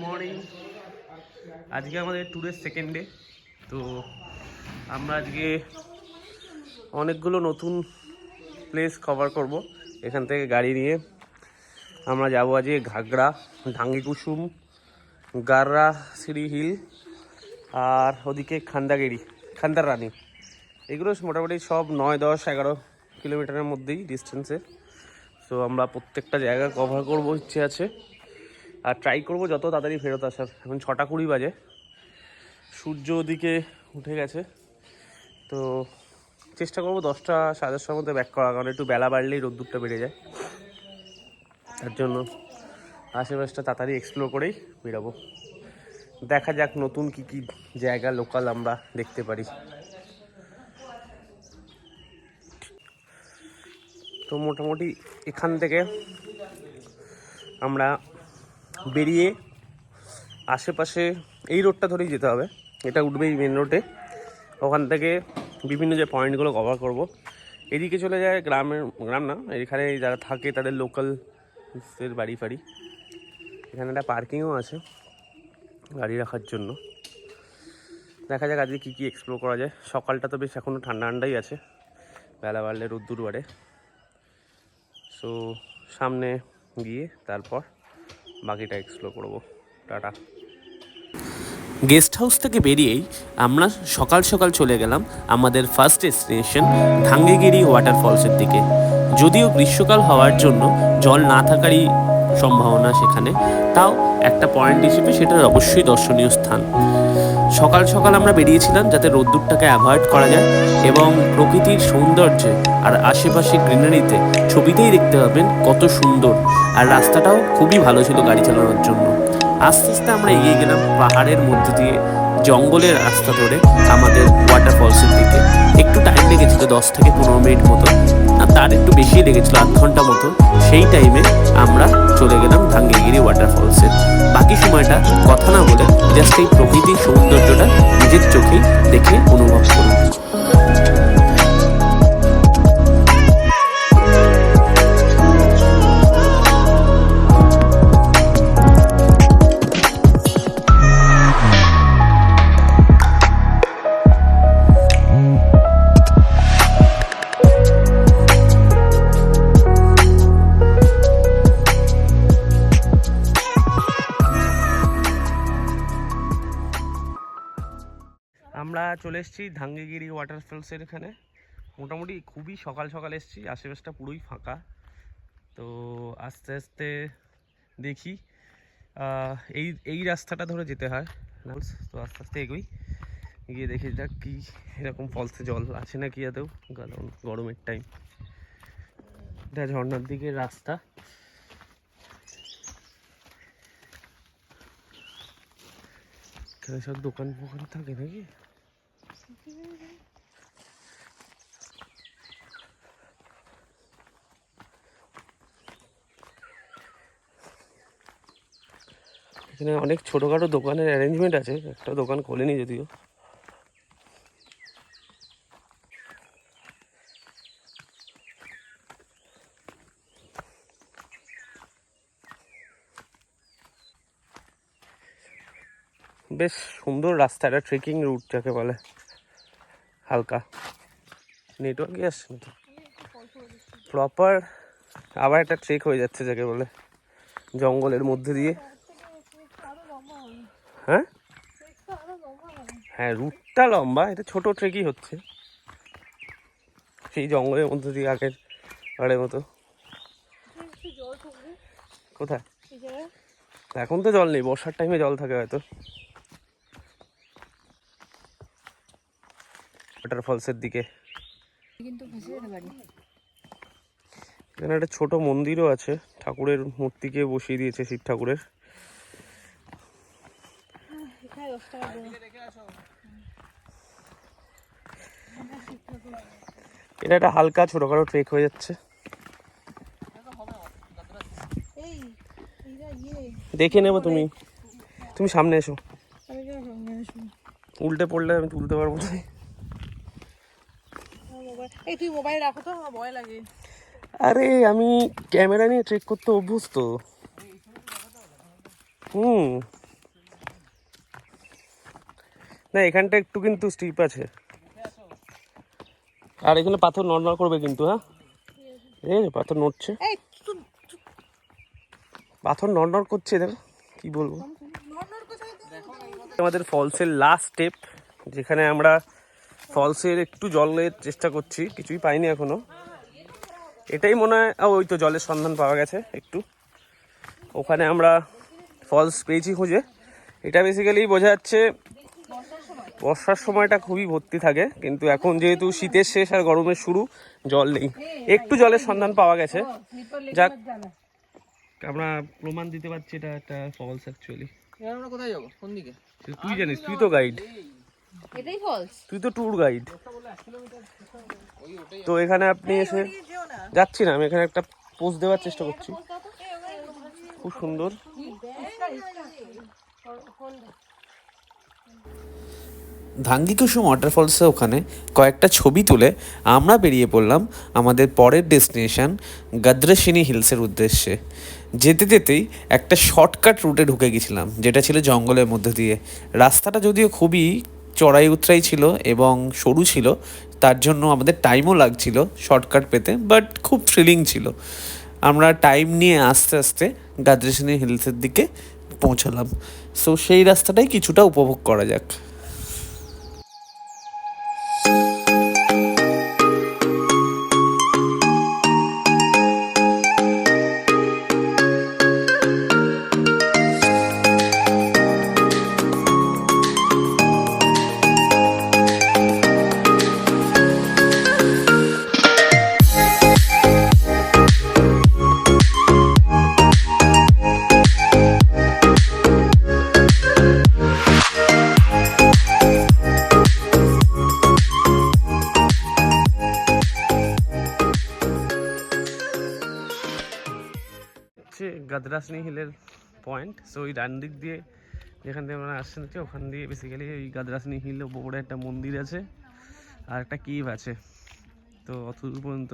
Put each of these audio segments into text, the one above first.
Morning. আজকে আমাদের ট্যুরের সেকেন্ড ডে। তো আমরা আজকে অনেকগুলো নতুন প্লেস কভার করব। এখান থেকে গাড়ি নিয়ে আমরা যাবো আজকে ঘাগড়া, ঢাঙ্গিকুসুম, গাররা সিঁড়ি হিল আর ওদিকে খান্দারানি। এগুলো মোটামুটি সব 9, 10, 11 কিলোমিটারের মধ্যেই ডিস্টেন্সে। তো আমরা প্রত্যেকটা জায়গা কভার করব ইচ্ছে আছে, আর ট্রাই করব যত তাড়াতাড়ি ফেরত আসার। এখন 6:20 বাজে, সূর্য ওদিকে উঠে গেছে। তো চেষ্টা করবো 10টা, 10:30টার মধ্যে ব্যাক করা, কারণ একটু বেলা বাড়লেই রোদ্দুরটা বেড়ে যায়। তার জন্য আশেপাশটা তাড়াতাড়ি এক্সপ্লোর করেই বেরোবো। দেখা যাক নতুন কি কি জায়গা লোকাল আমরা দেখতে পারি। তো মোটামুটি এখান থেকে আমরা বেরিয়ে আশেপাশে এই রোডটা ধরেই যেতে হবে, এটা উঠবেই মেন রোডে। ওখান থেকে বিভিন্ন যে পয়েন্টগুলো কভার করব। এদিকে চলে যায় গ্রাম না, এখানে যারা থাকে তাদের লোকালসের বাড়ি ফাড়ি। এখানে একটা পার্কিংও আছে গাড়ি রাখার জন্য। দেখা যাক আজকে কী কী এক্সপ্লোর করা যায়। সকালটা তো বেশ এখনও ঠান্ডা ঠান্ডাই আছে, বেলা বাড়লে রোদ্দুর বাড়ে। সো সামনে গিয়ে তারপর বাকিটা এক্সপ্লোর করবো। টাটা। গেস্ট হাউস থেকে বেরিয়েই আমরা সকাল সকাল চলে গেলাম আমাদের ফার্স্ট ডেস্টিনেশন ধাঙ্গিগিরি ওয়াটারফলসের দিকে। যদিও গ্রীষ্মকাল হওয়ার জন্য জল না থাকারই সম্ভাবনা সেখানে, তাও একটা পয়েন্ট হিসেবে সেটার অবশ্যই দর্শনীয় স্থান। সকাল সকাল আমরা বেরিয়েছিলাম যাতে রোদ্দুরটাকে অ্যাভয়েড করা যায়, এবং প্রকৃতির সৌন্দর্যে আর আশেপাশে গ্রিনারিতে ছবিতেই দেখতে পাবেন কত সুন্দর। আর রাস্তাটাও খুবই ভালো ছিল গাড়ি চালানোর জন্য। আস্তে আস্তে আমরা এগিয়ে গেলাম পাহাড়ের মধ্যে দিয়ে, জঙ্গলের রাস্তা ধরে আমাদের ওয়াটারফলসের দিকে। একটু টাইম লেগেছিল 10 থেকে 15 মিনিট মতো, আর তার একটু বেশি লেগেছিল 1 ঘন্টা মতো। সেই টাইমে আমরা চলে গেলাম ধাঙ্গিগিরি ওয়াটারফলসে। বাকি সময়টা কথা না বলে জাস্ট এই প্রকৃতির সৌন্দর্যটা নিজের চোখেই দেখে অনুভব করুন। আমরা চলে এসেছি ধাঙ্গিগিরি ওয়াটারফলসের এখানে। মোটামুটি খুবই সকাল সকাল এসেছি, আশেপাশটা পুরোই ফাঁকা। তো আস্তে আস্তে দেখি, এই রাস্তাটা ধরে যেতে হয়। তো আস্তে আস্তে এগোই, গিয়ে দেখি যাক কি এরকম ফলসে জল আছে নাকি আদৌ, কারণ গরমের টাইম। এটা ঝর্ণার দিকে রাস্তা। এখানে সব দোকান ফোকান থাকে নাকি? এখানে অনেক ছোটোখাটো দোকানের অ্যারেঞ্জমেন্ট আছে, একটা দোকান খোলেনি যদিও। বেশ সুন্দর রাস্তা, এটা ট্রেকিং রুট যাকে বলে। হালকা নেটওয়ার্কই আসছে না তো প্রপার, আবার একটা ট্রেক হয়ে যাচ্ছে যাকে বলে, জঙ্গলের মধ্যে দিয়ে। হ্যাঁ হ্যাঁ, রুটটা লম্বা, এটা ছোট ট্রেকই হচ্ছে সেই জঙ্গলের মধ্যে দিয়ে আগের বারের মতো। কোথায়? এখন তো জল নেই, বর্ষার টাইমে জল থাকে হয়তো। ওয়াটারফলসের দিকে এখানে একটা ছোট মন্দিরও আছে, ঠাকুরের মূর্তিকে বসিয়ে দিয়েছে, শিব ঠাকুরের। এটা একটা হালকা ছোটখাটো ট্রেক হয়ে যাচ্ছে। দেখে নেবো, তুমি সামনে এসো, উল্টে পড়লে আমি তুলতে পারবো না। তুই মোবাইল রাখো তো, আমার ভয় লাগে। আরে আমি ক্যামেরা নিয়ে ট্রেক করতে অভ্যস্ত। না এখানটা একটু কিন্তু স্টিপ আছে, আর এখানে পাথর নড়নড় করবে কিন্তু। হ্যাঁ ঠিক আছে, পাথর নড়ছে, এই তুই পাথর নড়নড় করছে, দেখো কি বলবো। নড়নড় কোথায় তো? আমাদের ফলসের লাস্ট স্টেপ, যেখানে আমরা ফলসের একটু জলের চেষ্টা করছি, কিছুই পাইনি এখনো। এটাই মনে হয় ওই তো জলের সন্ধান পাওয়া গেছে একটু, ওখানে আমরা ফলস পেয়েছি খুঁজে। এটা বেসিক্যালি বোঝা যাচ্ছে বর্ষার সময়টা খুবই ভর্তি থাকে, কিন্তু এখন যেহেতু শীতের শেষ আর গরমের শুরু, জল নেই, একটু জলের সন্ধান পাওয়া গেছে। যাক, আমরা প্রমাণ দিতে পারছি এটা একটা ফলস অ্যাকচুয়ালি। আমরা কোথায় যাবো, কোন দিকে? তুই জানিস, তুই তো গাইড, এটাই ফলস। তুই তো ট্যুর গাইড। তো এখানে আপনি এসে, যেও না। যাচ্ছি না আমি, এখানে একটা পোস্ট দেওয়ার চেষ্টা করছি, খুব সুন্দর। ধাঙ্গিকুসুম ওয়াটারফলসে ওখানে কয়েকটা ছবি তুলে আমরা বেরিয়ে পড়লাম আমাদের পরের ডেস্টিনেশন গদ্রসিনী হিলসের উদ্দেশ্যে। যেতে যেতেই একটা শর্টকাট রুটে ঢুকে গেছিলাম, যেটা ছিল জঙ্গলের মধ্যে দিয়ে। রাস্তাটা যদিও খুবই চড়াই উতরাই ছিল এবং সরু ছিল, তার জন্য আমাদের টাইমও লাগছিল শর্টকাট পেতে, বাট খুব থ্রিলিং ছিল। আমরা টাইম নিয়ে আস্তে আস্তে গদ্রসিনী হিলসের দিকে পৌঁছালাম। সো সেই রাস্তাটাই কিছুটা উপভোগ করা যাক। হচ্ছে গদ্রাসিনী হিলের পয়েন্ট। সো ওই ডান দিক দিয়ে যেখান থেকে আমরা আসছেন হচ্ছে, ওখান দিয়ে বেসিক্যালি ওই গদ্রাসিনী হিল ওপরে একটা মন্দির আছে আর একটা কেভ আছে। তো অত দূর পর্যন্ত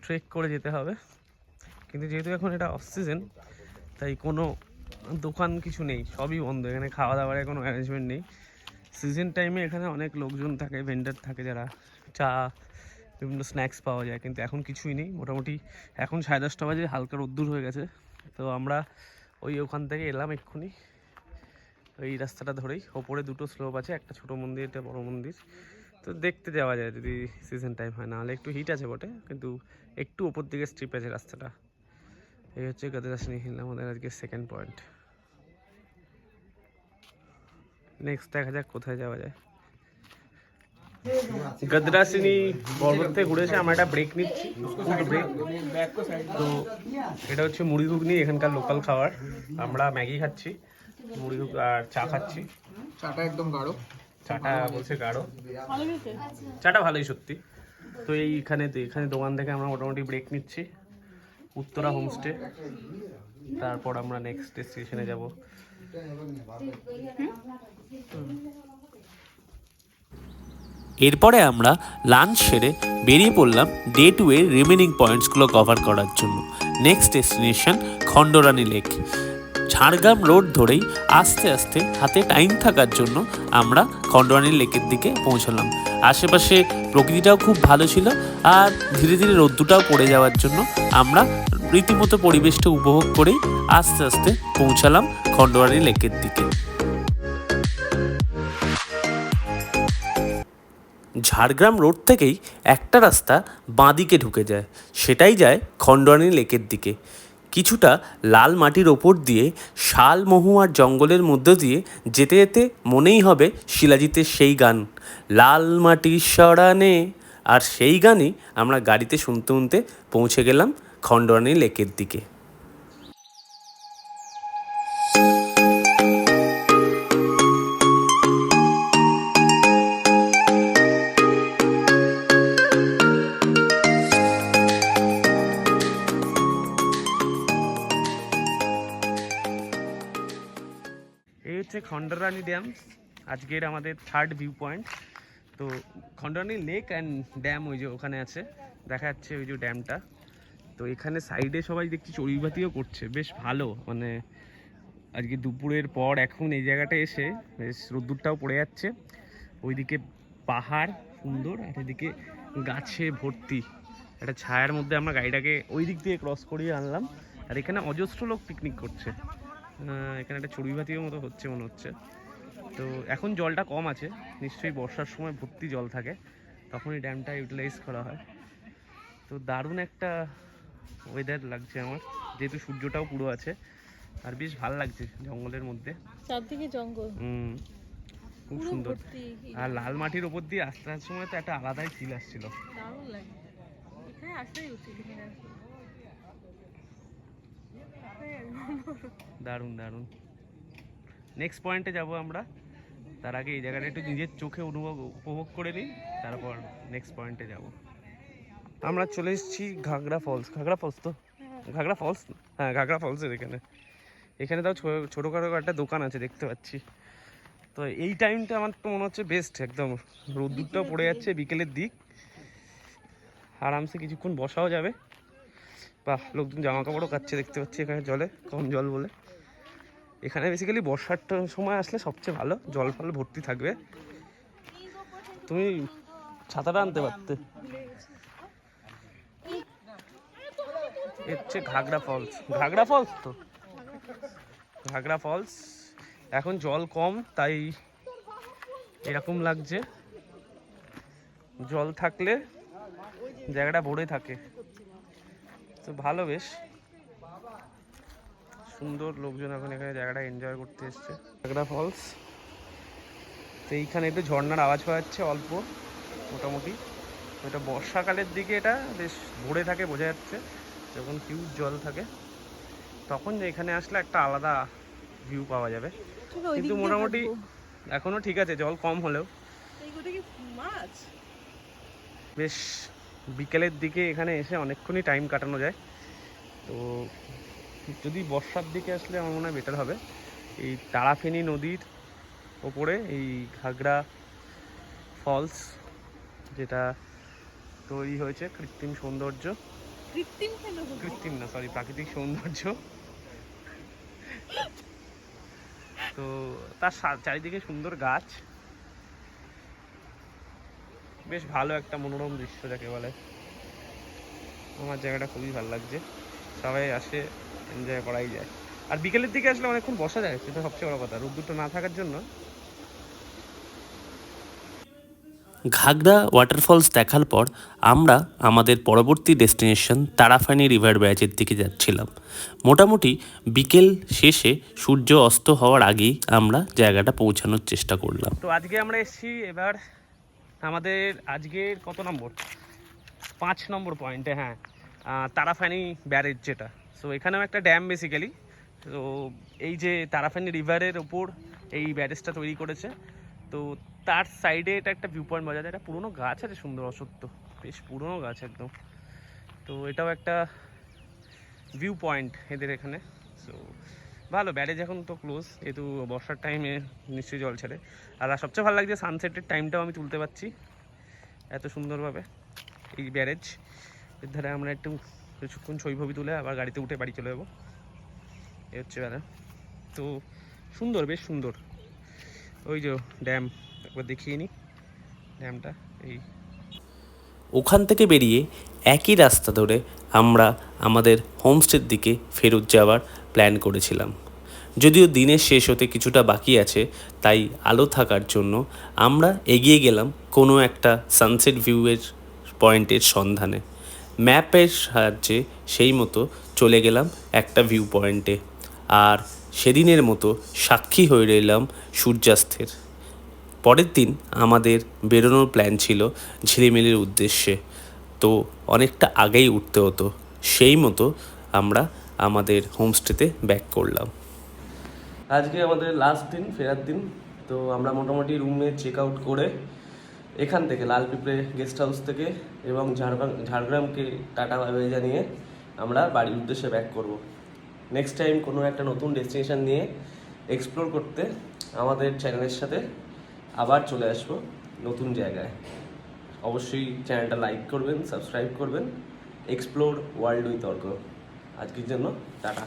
ট্রেক করে যেতে হবে, কিন্তু যেহেতু এখন এটা অফ সিজন, তাই কোনো দোকান কিছু নেই, সবই বন্ধ। এখানে খাওয়া দাওয়ার কোনো অ্যারেঞ্জমেন্ট নেই। সিজন টাইমে এখানে অনেক লোকজন থাকে, ভেন্ডার থাকে, যারা চা বিভিন্ন স্ন্যাক্স পাওয়া যায়, কিন্তু এখন কিছুই নেই। মোটামুটি এখন 10:30 বাজে, হালকা রোদ্দুর হয়ে গেছে। তো আমরা ওখান থেকে এলাম এক্ষুনি, ওই রাস্তাটা ধরেই। ওপরে দুটো স্লোপ আছে, একটা ছোটো মন্দির, একটা বড়ো মন্দির। তো দেখতে যাওয়া যায় যদি সিজন টাইম হয়, নাহলে একটু হিট আছে বটে, কিন্তু একটু ওপর দিকে স্ট্রিপ আছে রাস্তাটা। এই হচ্ছে গদ্রসিনী হিল, আমাদের আজকে সেকেন্ড পয়েন্ট। নেক্সট দেখা যাক কোথায় যাওয়া যায়। গদ্রসিনী পর্বত থেকে ঘুরে এসে আমরা একটা ব্রেক নিচ্ছি, ব্রেক। তো এটা হচ্ছে মুড়ি ঘুগনি, এখানকার লোকাল খাবার। আমরা ম্যাগি খাচ্ছি, মুড়ি ঘুগনি আর চা খাচ্ছি। চাটা একদম গাঢ়, চাটা বলছে গাঢ়, চাটা ভালোই সত্যি। তো এখানে দোকান থেকে আমরা মোটামুটি ব্রেক নিচ্ছি, উত্তরা হোমস্টে। তারপর আমরা নেক্সট ডেস্টিনেশনে যাব। এরপরে আমরা লাঞ্চ সেরে বেরিয়ে পড়লাম ডে 2 এর রিমেনিং পয়েন্টসগুলো কভার করার জন্য। Next destination Khandarani lake. Jhargram road ধরেই আস্তে আস্তে হাতে টাইম থাকার জন্য আমরা খণ্ডরানী লেকের দিকে পৌঁছালাম। আশেপাশে প্রকৃতিটাও খুব ভালো ছিল, আর ধীরে ধীরে রোদ্দুটাও পড়ে যাওয়ার জন্য আমরা রীতিমতো পরিবেশটা উপভোগ করেই আস্তে আস্তে পৌঁছালাম খণ্ডরানী লেকের দিকে। ঝাড়গ্রাম রোড থেকেই একটা রাস্তা বাঁদিকে ঢুকে যায়, সেটাই যায় খণ্ডরানী লেকের দিকে। কিছুটা লাল মাটির ওপর দিয়ে শাল মহুয়ার জঙ্গলের মধ্য দিয়ে যেতে যেতে মনেই হবে শিলাজিতের সেই গান, লাল মাটির সরানে। আর সেই গানই আমরা গাড়িতে শুনতে শুনতে পৌঁছে গেলাম খণ্ডরানী লেকের দিকে। এই হচ্ছে খণ্ডরানী ড্যাম, আজকের আমাদের থার্ড ভিউ পয়েন্ট। তো খণ্ডরানী লেক অ্যান্ড ড্যাম ওই যে ওখানে আছে, দেখা যাচ্ছে ওই যে ড্যামটা। তো এখানে সাইডে সবাই দেখছি চড়ুইভাতিও করছে, বেশ ভালো। মানে আজকে দুপুরের পর এখন এই জায়গাটা এসে বেশ রোদ্দুরটাও পড়ে যাচ্ছে, ওইদিকে পাহাড় সুন্দর আর এদিকে গাছে ভর্তি, একটা ছায়ার মধ্যে আমরা গাড়িটাকে ওই দিক দিয়ে ক্রস করিয়ে আনলাম। আর এখানে অজস্র লোক পিকনিক করছে, এখানে একটা চড়ুইভাতির মতো হচ্ছে মনে হচ্ছে। তো এখন জলটা কম আছে, নিশ্চয়ই বর্ষার সময় ভর্তি জল থাকে, তখন এই ড্যামটা ইউটিলাইজ করা হয়। তো দারুণ একটা ওয়েদার লাগছে আমার, যেহেতু সূর্যটাও পুরো আছে, আর বেশ ভালো লাগছে জঙ্গলের মধ্যে, চারদিকে জঙ্গল, খুব পুরো সুন্দর। ভর্তি। আর লাল মাটির ওপর দিয়ে আস্তে আসার সময় তো একটা আলাদাই ফিল আসছিল। দারুণ লাগে, এখানে আসতেই উচিত। এখানে আসলে দারুণ দারুণ। নেক্সট পয়েন্টে যাব আমরা, তার আগে এই জায়গাটা একটু নিজের চোখে উপভোগ করে নিই, তারপর নেক্সট পয়েন্টে যাব। আমরা চলে এসেছি ঘাগড়া ফলস। ঘাগড়া ফলস তো, ঘাগড়া ফলস, হ্যাঁ ঘাগড়া ফলসের এখানে। এখানে তাও ছোটোখাটো একটা দোকান আছে দেখতে পাচ্ছি। তো এই টাইমটা আমার তো মনে হচ্ছে বেস্ট, একদম রোদ্দুরটাও পড়ে যাচ্ছে, বিকেলের দিক, আরামসে কিছুক্ষণ বসাও যাবে। বাহ, লোকজন জামা কাপড়ও কাচ্ছে দেখতে পাচ্ছি এখানে, জলে কম জল বলে। এখানে বেসিক্যালি বর্ষার সময় আসলে সবচেয়ে ভালো, জল ফল ভর্তি থাকবে। তুমি ছাতাটা আনতে পারতে। হচ্ছে ঘাগড়া ফলস, ঘাগড়া ফলস তো, ঘাগড়া ফলস। এখন জল কম তাই এরকম লাগছে, জল থাকলে জায়গাটা ভরে থাকে, তো ভালো, বেশ সুন্দর। লোকজন এখন এখানে জায়গাটা এনজয় করতে এসছে। ঘাগড়া ফলস, তো এইখানে একটু ঝর্ণার আওয়াজ পাওয়া যাচ্ছে অল্প মোটামুটি। এটা বর্ষাকালের দিকে এটা বেশ ভরে থাকে, বোঝা যাচ্ছে, যখন হিউজ জল থাকে তখন এখানে আসলে একটা আলাদা ভিউ পাওয়া যাবে। কিন্তু মোটামুটি এখনো ঠিক আছে, জল কম হলেও। বেশ বিকেলের দিকে এখানে এসে অনেকক্ষণই টাইম কাটানো যায়। তো যদি বর্ষার দিকে আসলে আমার মনে হয় বেটার হবে। এই তারাফেনী নদীর ওপরে এই ঘাগড়া ফলস, যেটা তৈরি হয়েছে কৃত্রিম সৌন্দর্য, কৃত্রিম না সরি প্রাকৃতিক সৌন্দর্য। তো তার চারিদিকে সুন্দর গাছ, বেশ ভালো একটা মনোরম দৃশ্য যাকে বলে। আমার জায়গাটা খুবই ভালো লাগছে, সবাই আসে, এনজয় করাই যায়। আর বিকেলের দিকে আসলে অনেকক্ষণ বসা যায়, সেটা সবচেয়ে বড় কথা, রোদ্দুরটা না থাকার জন্য। ঘাগড়া ওয়াটারফলস দেখার পর আমরা আমাদের পরবর্তী ডেস্টিনেশন তারাফানি রিভার ব্যারেজের দিকে যাচ্ছিলাম। মোটামুটি বিকেল শেষে সূর্য অস্ত হওয়ার আগেই আমরা জায়গাটা পৌঁছানোর চেষ্টা করলাম। তো আজকে আমরা এসেছি এবার আমাদের আজকের কত নম্বর, 5 নম্বর পয়েন্টে, হ্যাঁ, তারাফানি ব্যারেজ যেটা। সো এখানেও একটা ড্যাম বেসিক্যালি। তো এই যে তারাফানি রিভারের ওপর এই ব্যারেজটা তৈরি করেছে, তো তার সাইডে এটা একটা ভিউ পয়েন্ট পাওয়া যায়। একটা পুরোনো গাছ আছে সুন্দর, অসত্য বেশ পুরোনো গাছ একদম। তো এটাও একটা ভিউ পয়েন্ট এদের এখানে। সো ভালো, ব্যারেজ এখন তো ক্লোজ, যেহেতু বর্ষার টাইমে নিশ্চয়ই জল ছেড়ে। আর সবচেয়ে ভালো লাগছে সানসেটের টাইমটাও আমি তুলতে পারছি এত সুন্দরভাবে। এই ব্যারেজ এর ধারে আমরা একটু কিছুক্ষণ ছবি তুলে আবার গাড়িতে উঠে বাড়ি চলে যাবো, এ হচ্ছে ব্যাপার। তো সুন্দর, বেশ সুন্দর। ওই যে ড্যাম, একবার দেখিয়ে নিই ড্যামটা। এই ওখান থেকে বেরিয়ে একই রাস্তা ধরে আমরা আমাদের হোমস্টের দিকে ফেরত যাওয়ার প্ল্যান করেছিলাম। যদিও দিনের শেষ হতে কিছুটা বাকি আছে, তাই আলো থাকার জন্য আমরা এগিয়ে গেলাম কোনো একটা সানসেট ভিউয়ের পয়েন্টের সন্ধানে। ম্যাপের সাহায্যে সেই মতো চলে গেলাম একটা ভিউ পয়েন্টে, আর সেদিনের মতো সাক্ষী হয়ে রইলাম সূর্যাস্তের। পরের দিন আমাদের বেরোনোর প্ল্যান ছিল ঝিলিমিলির উদ্দেশ্যে, তো অনেকটা আগেই উঠতে হতো। সেই মতো আমরা আমাদের হোমস্টেতে ব্যাক করলাম। আজকে আমাদের লাস্ট দিন, ফেরার দিন। তো আমরা মোটামুটি রুমে চেক আউট করে এখান থেকে লালপিঁপড়ে গেস্ট হাউস থেকে এবং ঝাড়গ্রামকে টাটা বাই বাই জানিয়ে আমরা বাড়ির উদ্দেশ্যে ব্যাক করব। নেক্সট টাইম কোনো একটা নতুন ডেস্টিনেশন নিয়ে এক্সপ্লোর করতে আমাদের চ্যানেলের সাথে আবার চলে আসবো নতুন জায়গায়। অবশ্যই চ্যানেলটা লাইক করবেন, সাবস্ক্রাইব করবেন। Explore world with Arko. আজকের জন্য টাটা।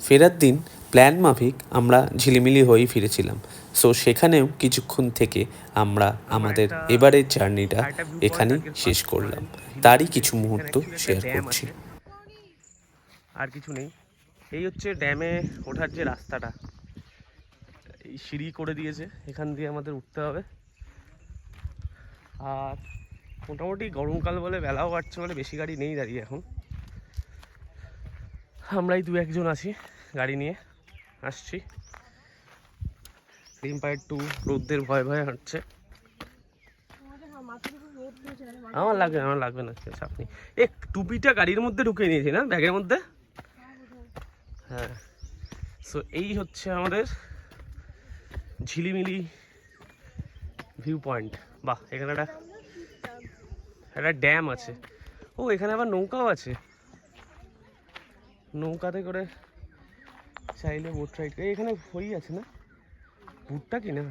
ফেরার দিন প্ল্যান মাফিক আমরা ঝিলিমিলি হয়েই ফিরেছিলাম। সো সেখানেও কিছুক্ষণ থেকে আমরা আমাদের এবারের জার্নিটা এখানেই শেষ করলাম। তারই কিছু মুহূর্ত শেয়ার করছি। আর কিছু নেই। এই হচ্ছে ড্যামে ওঠার যে রাস্তাটা, এই সিঁড়ি করে দিয়েছে, এখান দিয়ে আমাদের উঠতে হবে। আর মোটামুটি গরমকাল বলে বেলাও কাটছে বলে বেশি গাড়ি নেই দাঁড়িয়ে এখন। আমরাই 2-1 জন আছি গাড়ি নিয়ে আসছি। রিম্পা একটু রোদ্রের ভয় ভয়ে হাঁটছে। আমার লাগবে না, চাপ নেই। টুপিটা গাড়ির মধ্যে ঢুকে নিয়েছি না, ব্যাগের মধ্যে। হ্যাঁ, সো এই হচ্ছে আমাদের ঝিলিমিলি ভিউ পয়েন্ট। বাহ, এখানে একটা ড্যাম আছে। ও, এখানে আবার নৌকাও আছে, নৌকাতে করে চাইলে বোট রাইড। এখানে হই আছে না, ভুট্টা কি না,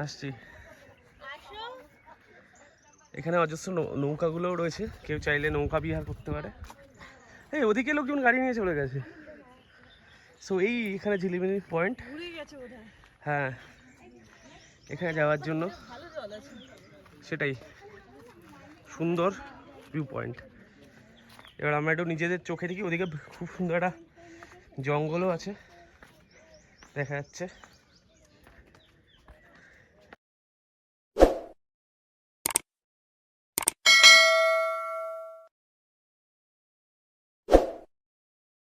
আসছি। এখানে অজস্র নৌকাগুলোও রয়েছে, কেউ চাইলে নৌকা বিহার করতে পারে। এই ওদিকে লোকজন গাড়ি নিয়ে চলে গেছে। সো এই এখানে ঝিলিমিলি পয়েন্ট। হ্যাঁ, এখানে যাওয়ার জন্য সেটাই সুন্দর ভিউ পয়েন্ট। এবার আমরা একটু নিজেদের চোখে দেখি, ওদিকে খুব সুন্দর একটা জঙ্গলও আছে দেখা যাচ্ছে।